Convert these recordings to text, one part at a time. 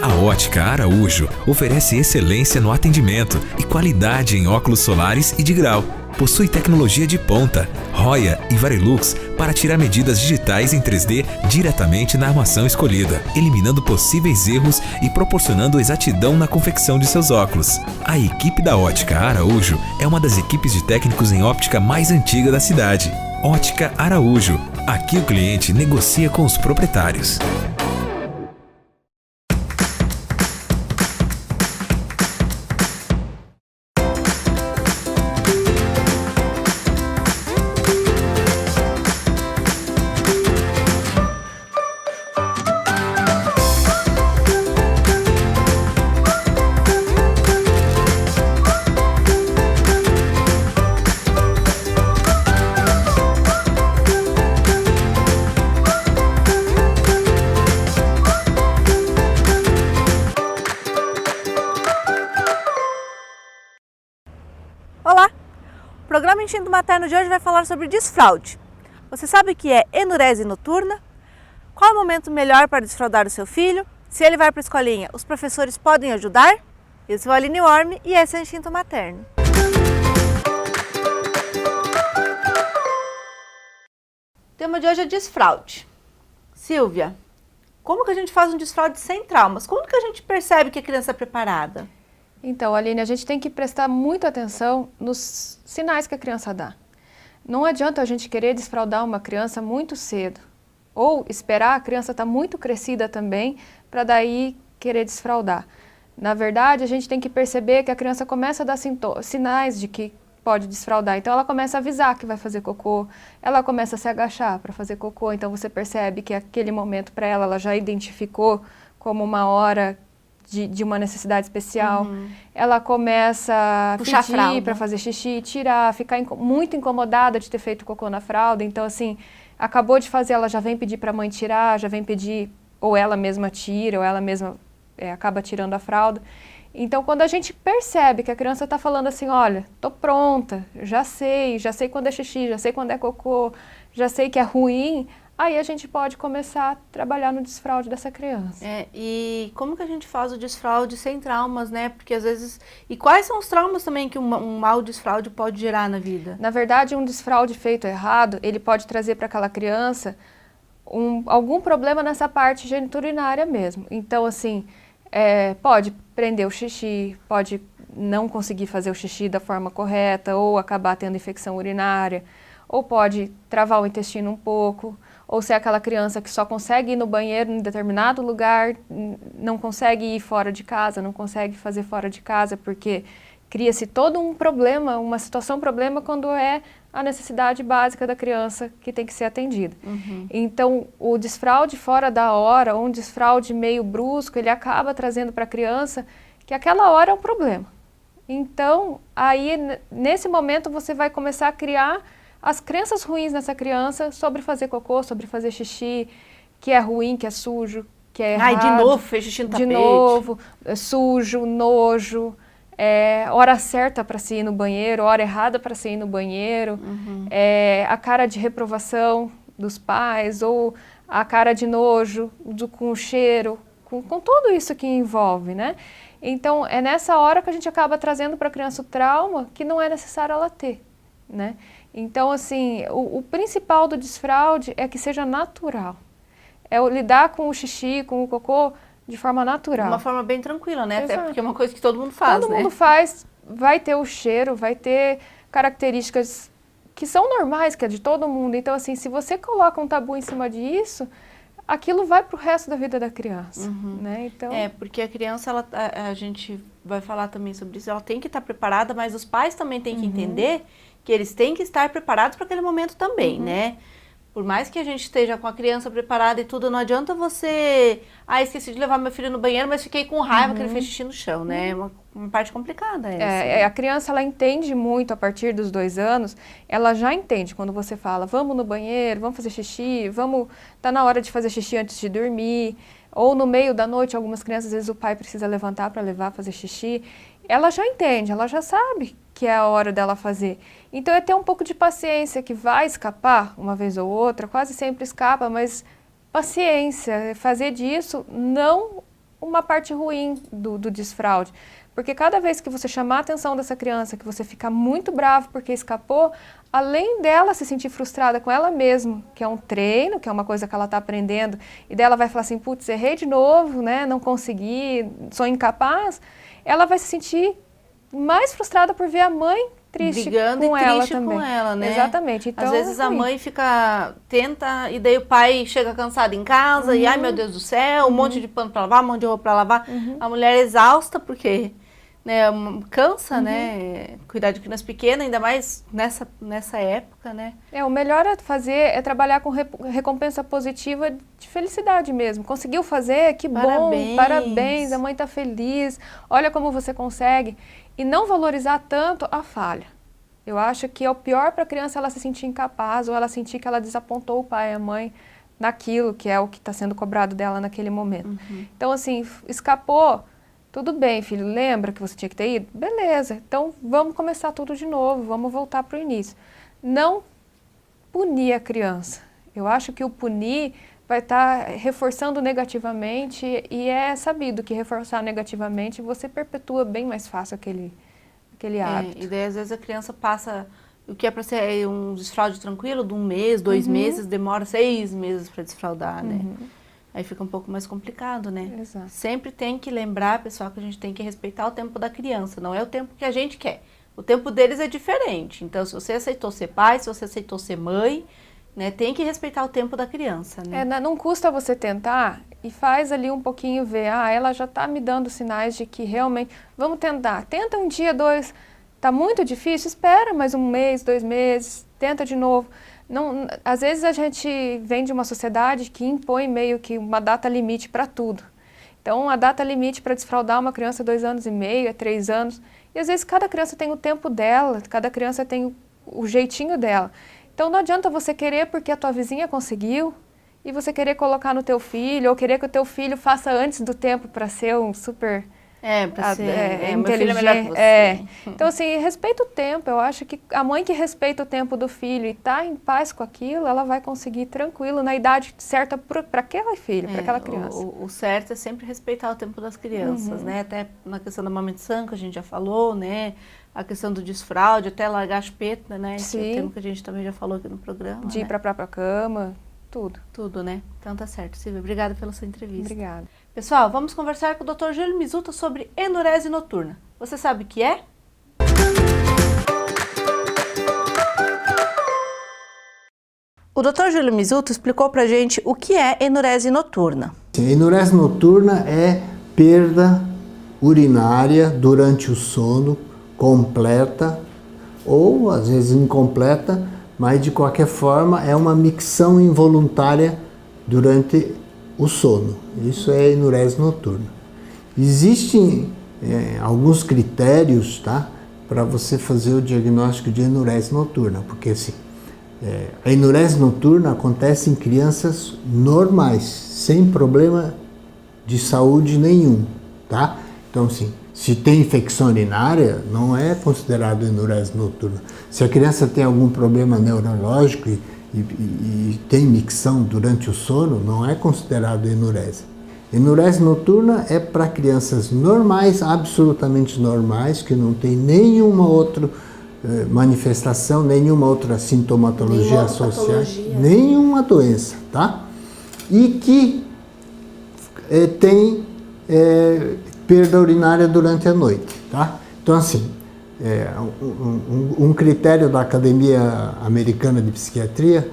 A Ótica Araújo oferece excelência no atendimento e qualidade em óculos solares e de grau. Possui tecnologia de ponta, Roya e Varilux para tirar medidas digitais em 3D diretamente na armação escolhida, eliminando possíveis erros e proporcionando exatidão na confecção de seus óculos. A equipe da Ótica Araújo é uma das equipes de técnicos em óptica mais antiga da cidade. Ótica Araújo. Aqui o cliente negocia com os proprietários. Olá! O programa Instinto Materno de hoje vai falar sobre desfraude. Você sabe o que é enurese noturna? Qual é o momento melhor para desfraudar o seu filho? Se ele vai para a escolinha, os professores podem ajudar? Eu sou a Aline Worm e esse é o Instinto Materno. O tema de hoje é desfraude. Silvia, como que a gente faz um desfraude sem traumas? Como que a gente percebe que a criança é preparada? Então, Aline, a gente tem que prestar muita atenção nos sinais que a criança dá. Não adianta a gente querer desfraldar uma criança muito cedo, ou esperar a criança estar muito crescida também, para daí querer desfraldar. Na verdade, a gente tem que perceber que a criança começa a dar sinais de que pode desfraldar. Então, ela começa a avisar que vai fazer cocô, ela começa a se agachar para fazer cocô, então você percebe que aquele momento para ela já identificou como uma hora de uma necessidade especial. Ela começa a pedir para fazer xixi, tirar, ficar muito incomodada de ter feito cocô na fralda. Então, assim, acabou de fazer, ela já vem pedir para a mãe tirar, já vem pedir, ou ela mesma tira, ou ela mesma acaba tirando a fralda. Então, quando a gente percebe que a criança está falando assim, olha, tô pronta, já sei quando é xixi, já sei quando é cocô, já sei que é ruim, aí a gente pode começar a trabalhar no desfraude dessa criança. E como que a gente faz o desfraude sem traumas, né? Porque às vezes... E quais são os traumas também que um mau desfraude pode gerar na vida? Na verdade, um desfraude feito errado, ele pode trazer para aquela criança algum problema nessa parte geniturinária mesmo. Então, assim, pode prender o xixi, pode não conseguir fazer o xixi da forma correta, ou acabar tendo infecção urinária, ou pode travar o intestino um pouco, ou se é aquela criança que só consegue ir no banheiro em determinado lugar, não consegue ir fora de casa, não consegue fazer fora de casa, porque cria-se todo um problema, uma situação problema quando é a necessidade básica da criança que tem que ser atendida. Então, o desfraude fora da hora, ou um desfraude meio brusco, ele acaba trazendo para a criança que aquela hora é um problema. Então, aí, nesse momento, você vai começar a criar as crenças ruins nessa criança sobre fazer cocô, sobre fazer xixi, que é ruim, que é sujo, que é errado. De novo, fez xixi no tapete. De novo, sujo, nojo, hora certa para se ir no banheiro, hora errada para se ir no banheiro, a cara de reprovação dos pais, ou a cara de nojo, com o cheiro, com tudo isso que envolve, né? Então, é nessa hora que a gente acaba trazendo para a criança o trauma que não é necessário ela ter, né? Então, assim, o principal do desfraude é que seja natural. É lidar com o xixi, com o cocô, de forma natural. De uma forma bem tranquila, né? Até porque é uma coisa que todo mundo faz, né? Todo mundo faz, vai ter o cheiro, vai ter características que são normais, que é de todo mundo. Então, assim, se você coloca um tabu em cima disso, aquilo vai para o resto da vida da criança, né? Então... porque a criança, a gente vai falar também sobre isso, ela tem que estar preparada, mas os pais também têm que entender que eles têm que estar preparados para aquele momento também, né? Por mais que a gente esteja com a criança preparada e tudo, não adianta você... esqueci de levar meu filho no banheiro, mas fiquei com raiva que ele fez xixi no chão, né? É uma parte complicada essa. A criança, ela entende muito a partir dos 2 anos, ela já entende quando você fala, vamos no banheiro, vamos fazer xixi, tá na hora de fazer xixi antes de dormir, ou no meio da noite, algumas crianças, às vezes o pai precisa levantar para levar a fazer xixi. Ela já entende, ela já sabe que é a hora dela fazer. Então, é ter um pouco de paciência, que vai escapar uma vez ou outra, quase sempre escapa, mas paciência, fazer disso não uma parte ruim do desfraude. Porque cada vez que você chamar a atenção dessa criança, que você ficar muito bravo porque escapou, além dela se sentir frustrada com ela mesma, que é um treino, que é uma coisa que ela está aprendendo, e dela vai falar assim, putz, errei de novo, né? Não consegui, sou incapaz, ela vai se sentir mais frustrada por ver a mãe triste brigando com e ela triste também. com ela, né? Exatamente. Então, às vezes a mãe tenta, e daí o pai chega cansado em casa, e ai meu Deus do céu, um monte de pano para lavar, um monte de roupa para lavar. A mulher é exausta porque, né, cansa, né, cuidar de criança pequena, ainda mais nessa época, né? O melhor a fazer é trabalhar com recompensa positiva de felicidade mesmo. Conseguiu fazer? Que bom, parabéns, a mãe está feliz, olha como você consegue. E não valorizar tanto a falha. Eu acho que é o pior para a criança ela se sentir incapaz ou ela sentir que ela desapontou o pai e a mãe naquilo que é o que está sendo cobrado dela naquele momento. Então, assim, escapou, tudo bem, filho, lembra que você tinha que ter ido? Beleza, então vamos começar tudo de novo, vamos voltar para o início. Não punir a criança. Eu acho que o punir vai estar reforçando negativamente e é sabido que reforçar negativamente você perpetua bem mais fácil aquele hábito. E daí às vezes a criança passa, o que é para ser um desfraude tranquilo, de 1 mês, 2 meses, demora 6 meses para desfraudar, né? Aí fica um pouco mais complicado, né? Exato. Sempre tem que lembrar, pessoal, que a gente tem que respeitar o tempo da criança, não é o tempo que a gente quer. O tempo deles é diferente. Então, se você aceitou ser pai, se você aceitou ser mãe, né, tem que respeitar o tempo da criança, né? Não custa você tentar e faz ali um pouquinho ver, ela já está me dando sinais de que realmente, vamos tentar, tenta 1 dia, 2, tá muito difícil, espera mais 1 mês, 2 meses, tenta de novo. Não, às vezes a gente vem de uma sociedade que impõe meio que uma data limite para tudo. Então, a data limite para desfraudar uma criança é 2 anos e meio, é 3 anos, e às vezes cada criança tem o tempo dela, cada criança tem o jeitinho dela. Então não adianta você querer porque a tua vizinha conseguiu e você querer colocar no teu filho ou querer que o teu filho faça antes do tempo para ser um super para ser inteligente. meu filho é melhor que você. Então assim, respeita o tempo. Eu acho que a mãe que respeita o tempo do filho e está em paz com aquilo, ela vai conseguir tranquilo na idade certa para aquele filho, para aquela criança. O certo é sempre respeitar o tempo das crianças, né? Até na questão da amamentação que a gente já falou, né? A questão do desfraude, até largar a chupeta, né? Sim. Que é o tema que a gente também já falou aqui no programa. De ir para a própria cama, tudo. Tudo, né? Então tá certo. Silvia, obrigada pela sua entrevista. Obrigada. Pessoal, vamos conversar com o Dr. Júlio Mizuta sobre enurese noturna. Você sabe o que é? O Dr. Júlio Mizuta explicou pra gente o que é enurese noturna. Enurese noturna é perda urinária durante o sono, completa ou às vezes incompleta, mas de qualquer forma é uma micção involuntária durante o sono. Isso é enurese noturna. Existem alguns critérios, tá, para você fazer o diagnóstico de enurese noturna, porque assim, a enurese noturna acontece em crianças normais, sem problema de saúde nenhum, tá? Então assim, se tem infecção urinária, não é considerado enurese noturna. Se a criança tem algum problema neurológico e tem micção durante o sono, não é considerado enurese. Enurese noturna é para crianças normais, absolutamente normais, que não tem nenhuma outra manifestação, nenhuma outra sintomatologia associada, nenhuma doença, tá? E que tem perda urinária durante a noite, tá? Então assim, um critério da Academia Americana de Psiquiatria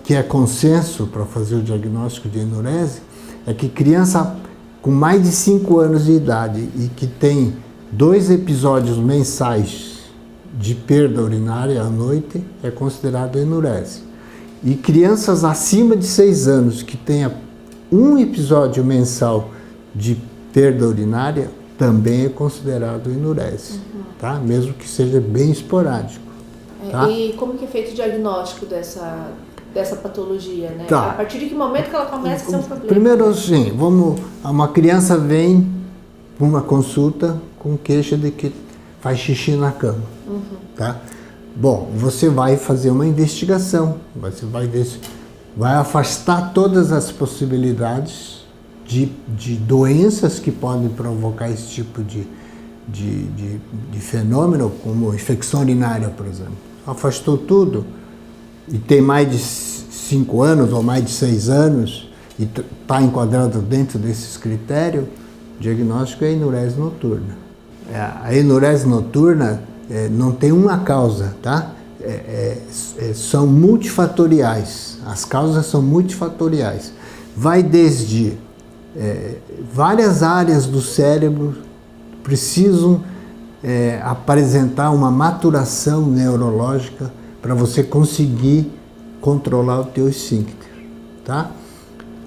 que é consenso para fazer o diagnóstico de enurese é que criança com mais de 5 anos de idade e que tem 2 episódios mensais de perda urinária à noite é considerado enurese. E crianças acima de 6 anos que tenha 1 episódio mensal de perda urinária também é considerado enurese, tá? Mesmo que seja bem esporádico. Tá? E como que é feito o diagnóstico dessa patologia, né? Tá. A partir de que momento que ela começa a ser um problema? Primeiro, assim, uma criança vem para uma consulta com queixa de que faz xixi na cama, tá? Bom, você vai fazer uma investigação, você vai afastar todas as possibilidades de doenças que podem provocar esse tipo de fenômeno, como infecção urinária, por exemplo. Afastou tudo e tem mais de 5 anos ou mais de 6 anos e está enquadrado dentro desses critérios, o diagnóstico é enurese noturna. A enurese noturna não tem uma causa, tá? São multifatoriais, as causas são multifatoriais. Vai desde várias áreas do cérebro precisam apresentar uma maturação neurológica para você conseguir controlar o teu esfíncter, tá?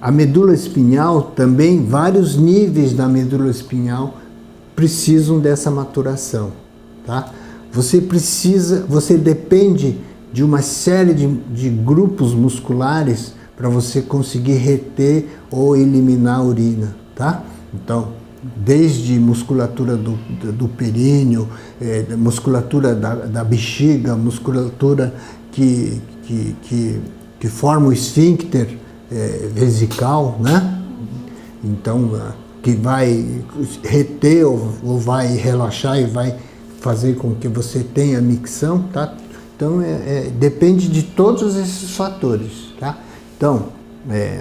A medula espinhal também, vários níveis da medula espinhal precisam dessa maturação, tá? Você depende de uma série de grupos musculares para você conseguir reter ou eliminar a urina, tá? Então, desde musculatura do períneo, musculatura da bexiga, musculatura que forma o esfíncter vesical, né? Então, que vai reter ou vai relaxar e vai fazer com que você tenha micção, tá? Então, depende de todos esses fatores, tá? Então,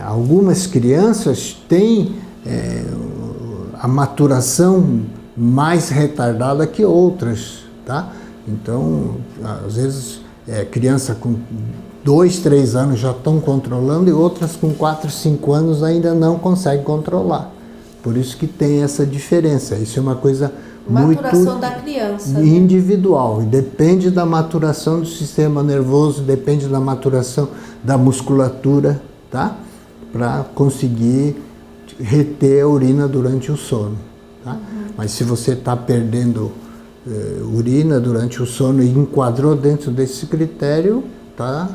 algumas crianças têm a maturação mais retardada que outras, tá? Então, às vezes, criança com 2, 3 anos já estão controlando e outras com 4, 5 anos ainda não conseguem controlar. Por isso que tem essa diferença. Isso é uma coisa Maturação da criança, né? Individual. Depende da maturação do sistema nervoso, depende da maturação da musculatura, tá? Para conseguir reter a urina durante o sono, tá? Mas se você está perdendo urina durante o sono e enquadrou dentro desse critério, está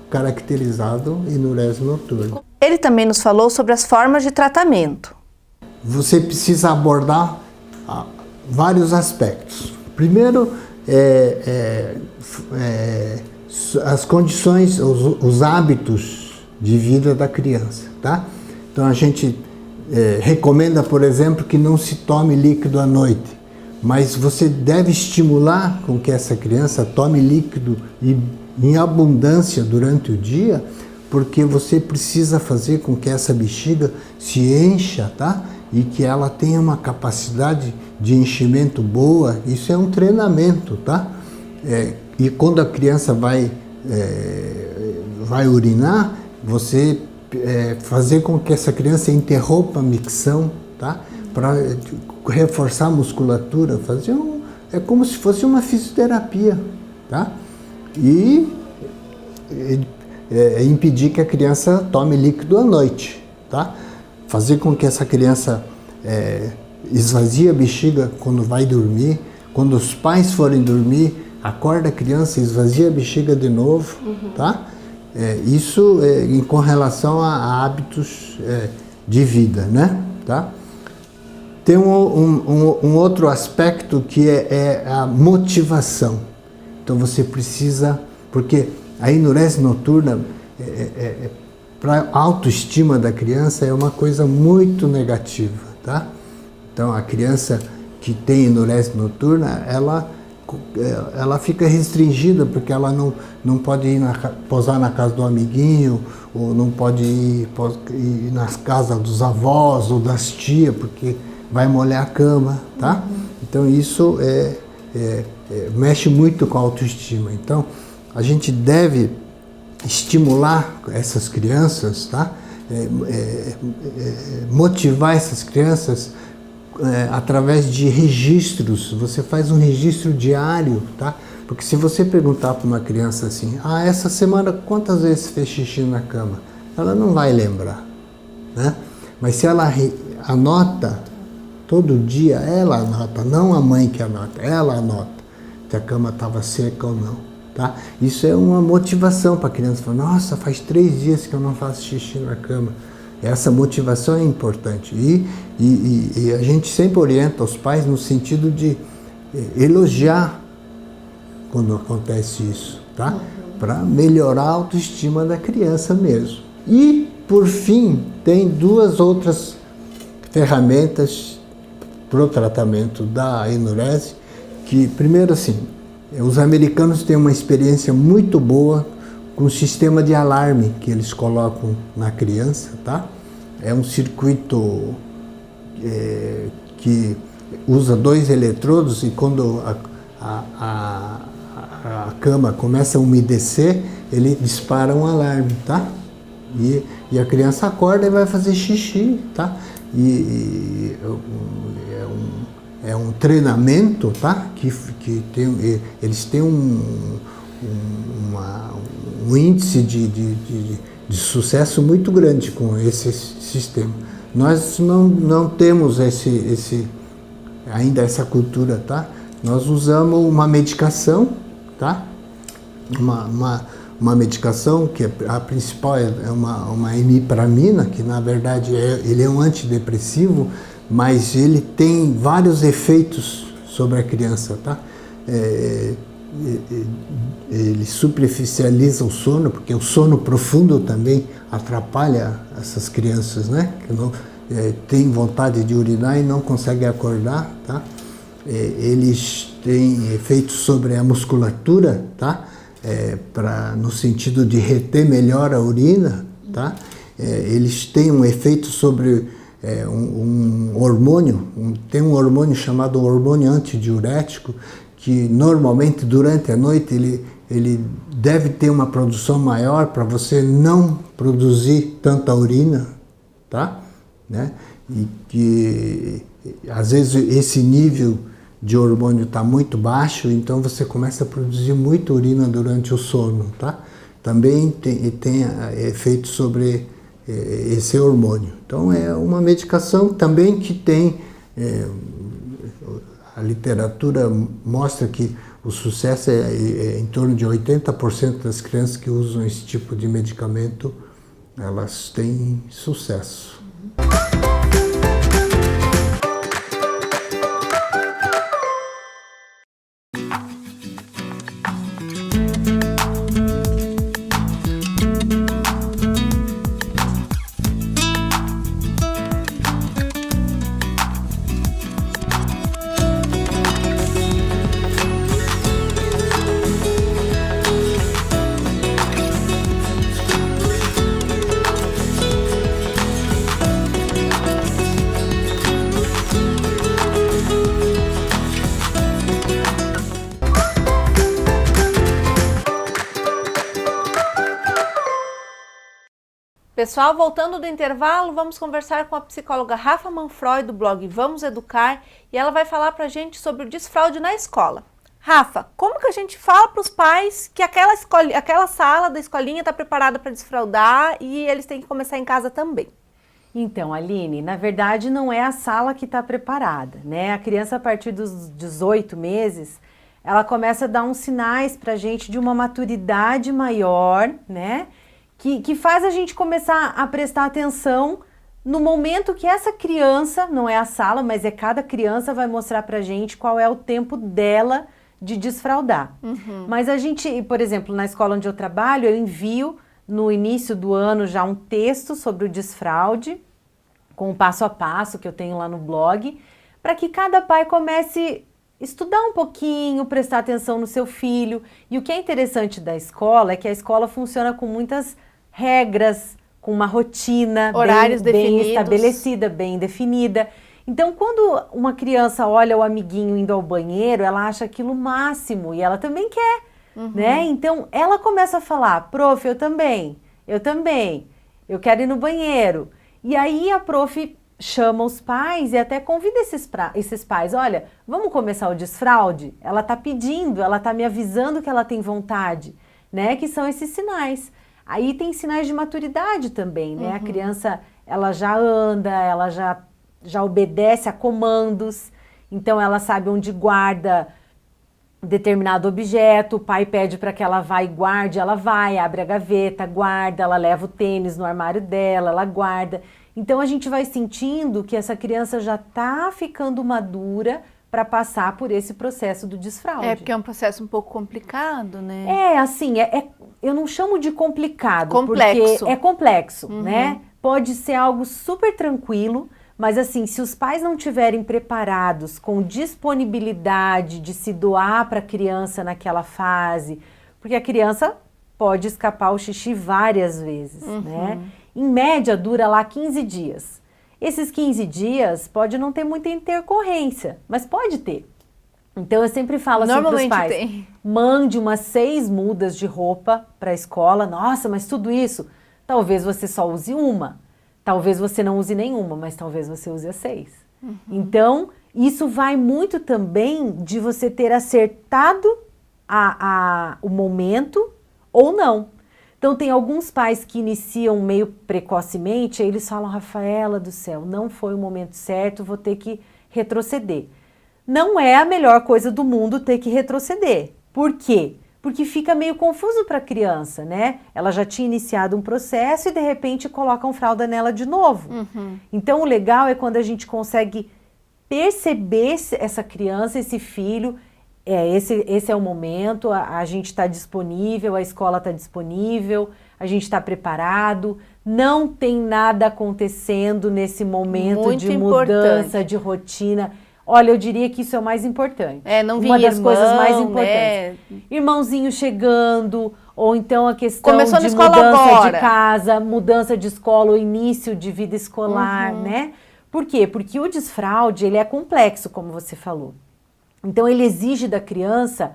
caracterizado enurese noturna. Ele também nos falou sobre as formas de tratamento. Você precisa abordar vários aspectos. Primeiro, as condições, os hábitos de vida da criança, tá? Então a gente recomenda, por exemplo, que não se tome líquido à noite, mas você deve estimular com que essa criança tome líquido em abundância durante o dia, porque você precisa fazer com que essa bexiga se encha, tá? E que ela tenha uma capacidade de enchimento boa. Isso é um treinamento, tá? E quando a criança vai urinar, você fazer com que essa criança interrompa a micção, tá? Para reforçar a musculatura, é como se fosse uma fisioterapia, tá? E impedir que a criança tome líquido à noite, tá? Fazer com que essa criança esvazie a bexiga quando vai dormir. Quando os pais forem dormir, acorda a criança, esvazia a bexiga de novo, tá? Isso com relação a hábitos de vida, né? Tá? Tem um outro aspecto que é a motivação. Então você precisa, porque a enurese noturna para a autoestima da criança é uma coisa muito negativa, tá? Então a criança que tem enurese noturna, ela fica restringida porque ela não pode ir posar na casa do amiguinho, ou não pode ir nas casas dos avós ou das tias, porque vai molhar a cama, tá? Então isso mexe muito com a autoestima. Então a gente deve estimular essas crianças, tá? Motivar essas crianças através de registros. Você faz um registro diário, tá? Porque se você perguntar para uma criança assim, essa semana quantas vezes fez xixi na cama? Ela não vai lembrar, né? Mas se ela anota todo dia, ela anota, não a mãe que anota, ela anota se a cama estava seca ou não. Tá? Isso é uma motivação para a criança. Falar, nossa, faz 3 dias que eu não faço xixi na cama. Essa motivação é importante. E a gente sempre orienta os pais no sentido de elogiar quando acontece isso, tá? Para melhorar a autoestima da criança mesmo. E, por fim, tem 2 outras ferramentas para o tratamento da enurese, que, primeiro assim, os americanos têm uma experiência muito boa com o sistema de alarme que eles colocam na criança, tá? É um circuito que usa 2 eletrodos e quando a cama começa a umedecer, ele dispara um alarme, tá? E a criança acorda e vai fazer xixi, tá? É um treinamento, tá? Eles têm um índice de sucesso muito grande com esse sistema. Nós não temos ainda essa cultura, tá? Nós usamos uma medicação, tá? Uma medicação que a principal é uma imipramina, que na verdade ele é um antidepressivo, mas ele tem vários efeitos sobre a criança, tá? Ele superficializa o sono, porque o sono profundo também atrapalha essas crianças, né? Que não tem vontade de urinar e não conseguem acordar, tá? Eles têm efeitos sobre a musculatura, tá? No sentido de reter melhor a urina, tá? Eles têm um efeito sobre um hormônio, tem um hormônio chamado hormônio antidiurético, que normalmente durante a noite ele deve ter uma produção maior para você não produzir tanta urina, tá? Né? E que às vezes esse nível de hormônio está muito baixo, então você começa a produzir muita urina durante o sono, tá? Também tem efeito sobre esse hormônio. Então é uma medicação também que tem, a literatura mostra que o sucesso é em torno de 80% das crianças que usam esse tipo de medicamento, elas têm sucesso. Pessoal, voltando do intervalo, vamos conversar com a psicóloga Rafa Manfroy, do blog Vamos Educar, e ela vai falar pra gente sobre o desfraude na escola. Rafa, como que a gente fala para os pais que aquela sala da escolinha está preparada para desfraudar e eles têm que começar em casa também? Então, Aline, na verdade não é a sala que está preparada, né? A criança a partir dos 18 meses, ela começa a dar uns sinais pra gente de uma maturidade maior, né? Que faz a gente começar a prestar atenção no momento que essa criança, não é a sala, mas cada criança vai mostrar pra gente qual é o tempo dela de desfraudar. Uhum. Mas a gente, por exemplo, na escola onde eu trabalho, eu envio no início do ano já um texto sobre o desfraude, com o passo a passo que eu tenho lá no blog, para que cada pai comece a estudar um pouquinho, prestar atenção no seu filho. E o que é interessante da escola é que a escola funciona com muitas regras, com uma rotina horários bem estabelecida, bem definida. Então, quando uma criança olha o amiguinho indo ao banheiro, ela acha aquilo o máximo e ela também quer, né? Então, ela começa a falar, prof, eu também, eu quero ir no banheiro. E aí a prof chama os pais e até convida esses pais, olha, vamos começar o desfraude? Ela tá pedindo, ela tá me avisando que ela tem vontade, né? Que são esses sinais. Aí tem sinais de maturidade também, né? A criança, ela já anda, ela já obedece a comandos, então ela sabe onde guarda determinado objeto, o pai pede para que ela vá e guarde, ela vai, abre a gaveta, guarda, ela leva o tênis no armário dela, ela guarda. Então a gente vai sentindo que essa criança já está ficando madura para passar por esse processo do desfraude. É, porque é um processo um pouco complicado, né? É, assim, eu não chamo de complicado, complexo. Porque é complexo, né? Pode ser algo super tranquilo, Mas assim, se os pais não tiverem preparados com disponibilidade de se doar para a criança naquela fase, porque a criança pode escapar o xixi várias vezes, né? Em média, dura lá 15 dias. Esses 15 dias pode não ter muita intercorrência, mas pode ter. Então eu sempre falo assim para os pais, mande umas 6 mudas de roupa para a escola. Nossa, mas tudo isso, talvez você só use uma. Talvez você não use nenhuma, mas talvez você use as 6. Então, isso vai muito também de você ter acertado o momento ou não. Então, tem alguns pais que iniciam meio precocemente, aí eles falam, Rafaela do céu, não foi o momento certo, vou ter que retroceder. Não é a melhor coisa do mundo ter que retroceder. Por quê? Porque fica meio confuso para a criança, né? Ela já tinha iniciado um processo e de repente colocam fralda nela de novo. Então o legal é quando a gente consegue perceber essa criança, esse filho, esse é o momento, a gente está disponível, a escola está disponível, a gente está preparado, não tem nada acontecendo nesse momento Muito de mudança, importante. de rotina. Olha, eu diria que isso é o mais importante. Não Uma das irmão, coisas mais importantes. né? Irmãozinho chegando, ou então a questão Começou de na escola mudança agora. de casa, mudança de escola, o início de vida escolar, né? Por quê? Porque o desfraude, ele é complexo, como você falou. Então, ele exige da criança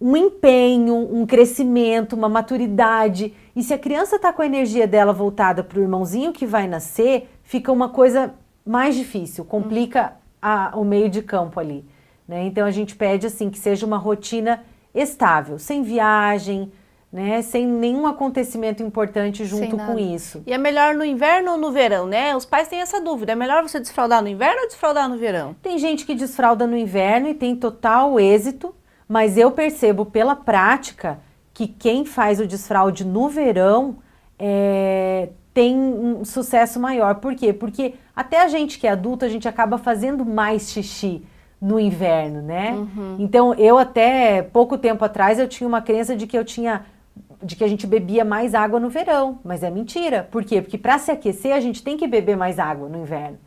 um empenho, um crescimento, uma maturidade. E se a criança está com a energia dela voltada para o irmãozinho que vai nascer, fica uma coisa mais difícil, complica o meio de campo ali, né? Então a gente pede assim que seja uma rotina estável, sem viagem, né? Sem nenhum acontecimento importante junto com isso. E é melhor no inverno ou no verão, né? Os pais têm essa dúvida, é melhor você desfraldar no inverno ou desfraldar no verão? Tem gente que desfralda no inverno e tem total êxito, mas eu percebo pela prática que quem faz o desfraude no verão tem um sucesso maior. Por quê? Porque até a gente que é adulto, a gente acaba fazendo mais xixi no inverno, né? Então, eu até pouco tempo atrás, eu tinha uma crença de que a gente bebia mais água no verão, mas é mentira. Por quê? Porque para se aquecer, a gente tem que beber mais água no inverno,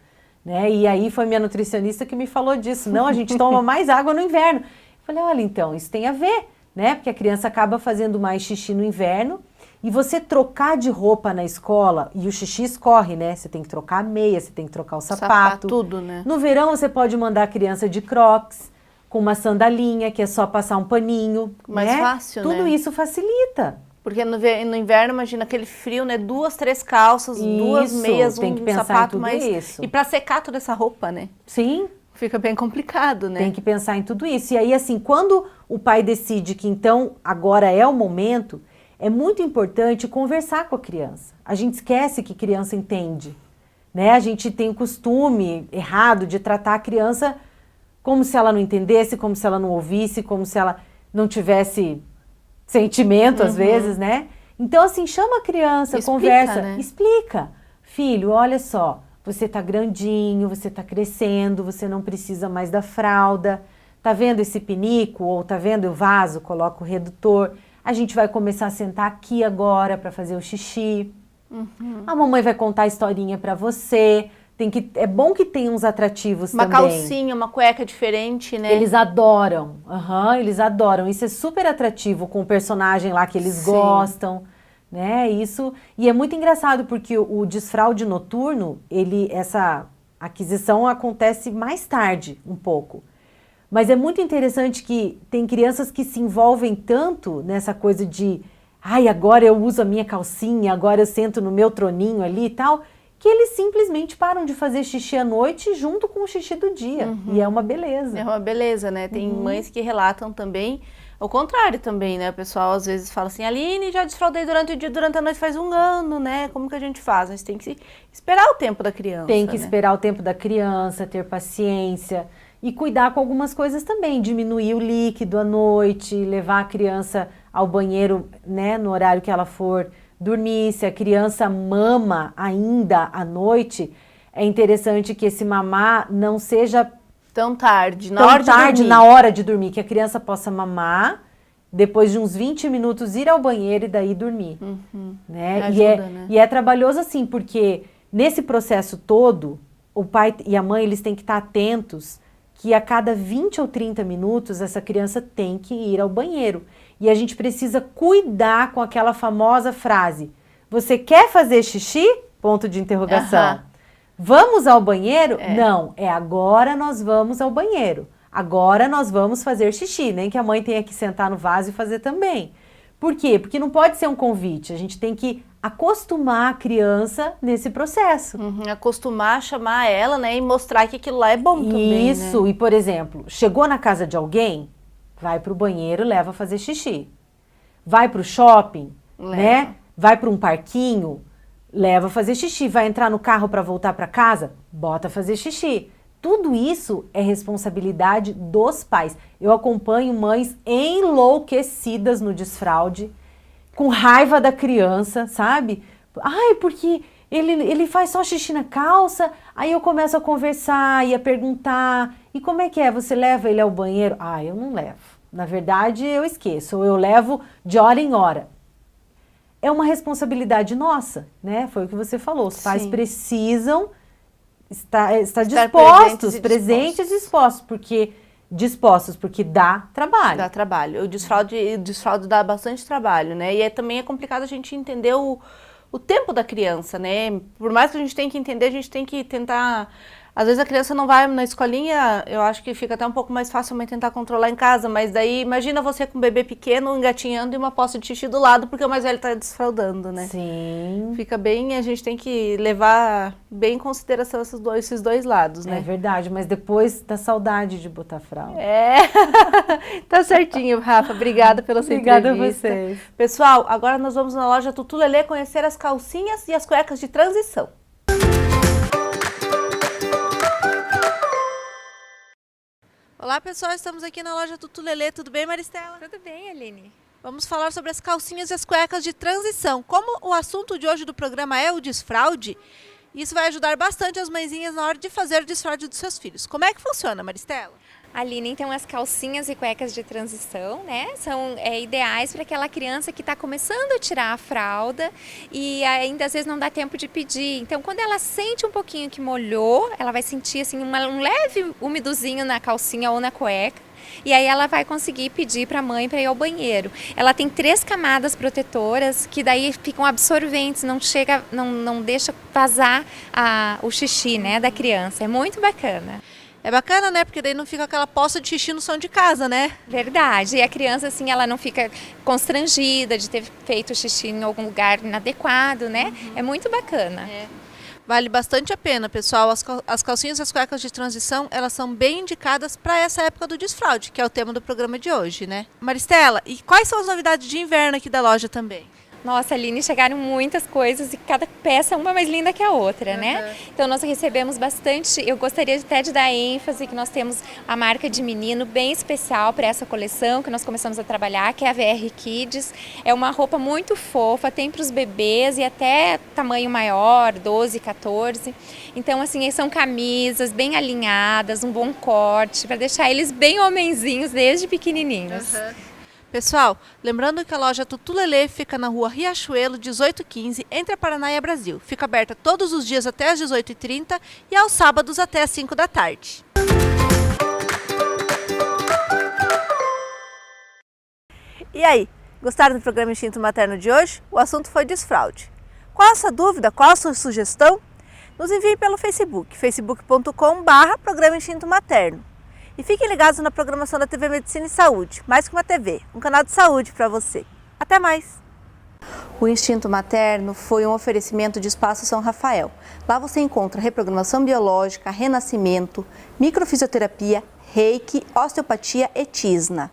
né? E aí foi minha nutricionista que me falou disso. Não, a gente toma mais água no inverno. Eu falei, olha, então, isso tem a ver, né? Porque a criança acaba fazendo mais xixi no inverno. E você trocar de roupa na escola, e o xixi escorre, né? Você tem que trocar a meia, você tem que trocar o sapato. Tudo, né? No verão, você pode mandar a criança de crocs, com uma sandalinha, que é só passar um paninho. Mais né? fácil, Tudo né? isso facilita. Porque no inverno, imagina aquele frio, né? 2, 3 calças, 2 meias, tem que pensar sapato, em tudo isso. E para secar toda essa roupa, né? Sim. Fica bem complicado, né? Tem que pensar em tudo isso. E aí, assim, quando o pai decide que então agora é o momento, é muito importante conversar com a criança. A gente esquece que criança entende, né? A gente tem o costume errado de tratar a criança como se ela não entendesse, como se ela não ouvisse, como se ela não tivesse sentimento, às vezes, né? Então, assim, chama a criança, Explica, conversa, né? explica. Filho, olha só, você tá grandinho, você tá crescendo, você não precisa mais da fralda. Tá vendo esse pinico? Ou tá vendo o vaso? Coloca o redutor. A gente vai começar a sentar aqui agora para fazer o xixi. A mamãe vai contar a historinha para você. É bom que tenha uns atrativos Uma também. calcinha, uma cueca diferente, né? Eles adoram. Eles adoram. Isso é super atrativo com o personagem lá que eles Sim. gostam, né? Isso. E é muito engraçado porque o desfraude noturno, essa aquisição acontece mais tarde, um pouco. Mas é muito interessante que tem crianças que se envolvem tanto nessa coisa de agora eu uso a minha calcinha, agora eu sento no meu troninho ali e tal, que eles simplesmente param de fazer xixi à noite junto com o xixi do dia. E é uma beleza. É uma beleza, né? Tem mães que relatam também o contrário também, né? O pessoal às vezes fala assim, Aline, já desfraudei durante o dia, durante a noite faz 1 ano, né? Como que a gente faz? A gente tem que esperar o tempo da criança, Tem que né? esperar o tempo da criança, ter paciência e cuidar com algumas coisas também, diminuir o líquido à noite, levar a criança ao banheiro, né, no horário que ela for dormir. Se a criança mama ainda à noite, é interessante que esse mamar não seja Tão tarde, na tão hora de tarde dormir. na hora de dormir, que a criança possa mamar, depois de uns 20 minutos ir ao banheiro e daí dormir. Né? Ajuda, né? E é trabalhoso assim, porque nesse processo todo, o pai e a mãe, eles têm que estar atentos que a cada 20 ou 30 minutos essa criança tem que ir ao banheiro. E a gente precisa cuidar com aquela famosa frase: você quer fazer xixi? Ponto de interrogação. Vamos ao banheiro? Não, é agora nós vamos ao banheiro. Agora nós vamos fazer xixi, nem que a mãe tenha que sentar no vaso e fazer também. Por quê? Porque não pode ser um convite, a gente tem que acostumar a criança nesse processo. Acostumar a chamar ela, né, e mostrar que aquilo lá é bom também, Isso, né? E por exemplo, chegou na casa de alguém, vai pro banheiro, leva a fazer xixi. Vai pro shopping, né? Vai para um parquinho, leva a fazer xixi. Vai entrar no carro para voltar para casa, bota a fazer xixi. Tudo isso é responsabilidade dos pais. Eu acompanho mães enlouquecidas no desfraude, com raiva da criança, sabe? Ai, porque ele faz só xixi na calça. Aí eu começo a conversar e a perguntar: e como é que é? Você leva ele ao banheiro? Ah, eu não levo. Na verdade, eu esqueço. Ou eu levo de hora em hora. É uma responsabilidade nossa, né? Foi o que você falou. Os pais precisam estar dispostos, presentes e dispostos, porque dá trabalho. Dá trabalho. O desfraude dá bastante trabalho, né? E também é complicado a gente entender o tempo da criança, né? Por mais que a gente tenha que entender, a gente tem que tentar... Às vezes a criança não vai na escolinha, eu acho que fica até um pouco mais fácil a mãe tentar controlar em casa, mas daí imagina você com um bebê pequeno engatinhando e uma poça de xixi do lado, porque o mais velho está desfraudando, né? Sim. Fica bem, a gente tem que levar bem em consideração esses dois lados, né? É verdade, mas depois dá saudade de botar fralda. Tá certinho, Rafa. Obrigada pela sua entrevista. Obrigada a vocês. Pessoal, agora nós vamos na loja Tutu Lelê conhecer as calcinhas e as cuecas de transição. Olá pessoal, estamos aqui na loja Tutu Lelê, tudo bem, Maristela? Tudo bem, Aline. Vamos falar sobre as calcinhas e as cuecas de transição. Como o assunto de hoje do programa é o desfraude, isso vai ajudar bastante as mãezinhas na hora de fazer o desfraude dos seus filhos. Como é que funciona, Maristela? Aline, então as calcinhas e cuecas de transição, né, são ideais para aquela criança que está começando a tirar a fralda e ainda às vezes não dá tempo de pedir. Então quando ela sente um pouquinho que molhou, ela vai sentir assim um leve umidozinho na calcinha ou na cueca. E aí ela vai conseguir pedir para a mãe para ir ao banheiro. Ela tem 3 camadas protetoras que daí ficam absorventes, não deixa vazar o xixi, né, da criança. É muito bacana. É bacana, né? Porque daí não fica aquela poça de xixi no chão de casa, né? Verdade. E a criança, assim, ela não fica constrangida de ter feito xixi em algum lugar inadequado, né? É muito bacana. Vale bastante a pena, pessoal. As calcinhas e as cuecas de transição, elas são bem indicadas para essa época do desfraude, que é o tema do programa de hoje, né? Maristela, e quais são as novidades de inverno aqui da loja também? Nossa, Aline, chegaram muitas coisas e cada peça uma mais linda que a outra, né? Então nós recebemos bastante, eu gostaria até de dar ênfase que nós temos a marca de menino bem especial para essa coleção que nós começamos a trabalhar, que é a VR Kids. É uma roupa muito fofa, tem para os bebês e até tamanho maior, 12, 14. Então assim, são camisas bem alinhadas, um bom corte, para deixar eles bem homenzinhos desde pequenininhos. Pessoal, lembrando que a loja Tutu Lelê fica na rua Riachuelo, 1815, entre a Paraná e a Brasil. Fica aberta todos os dias até às 18h30 e aos sábados até às 5 da tarde. E aí, gostaram do programa Instinto Materno de hoje? O assunto foi desfraude. Qual a sua dúvida? Qual a sua sugestão? Nos envie pelo Facebook, facebook.com/programa Instinto Materno. E fiquem ligados na programação da TV Medicina e Saúde, mais que uma TV, um canal de saúde para você. Até mais! O Instinto Materno foi um oferecimento de Espaço São Rafael. Lá você encontra reprogramação biológica, renascimento, microfisioterapia, reiki, osteopatia e tisna.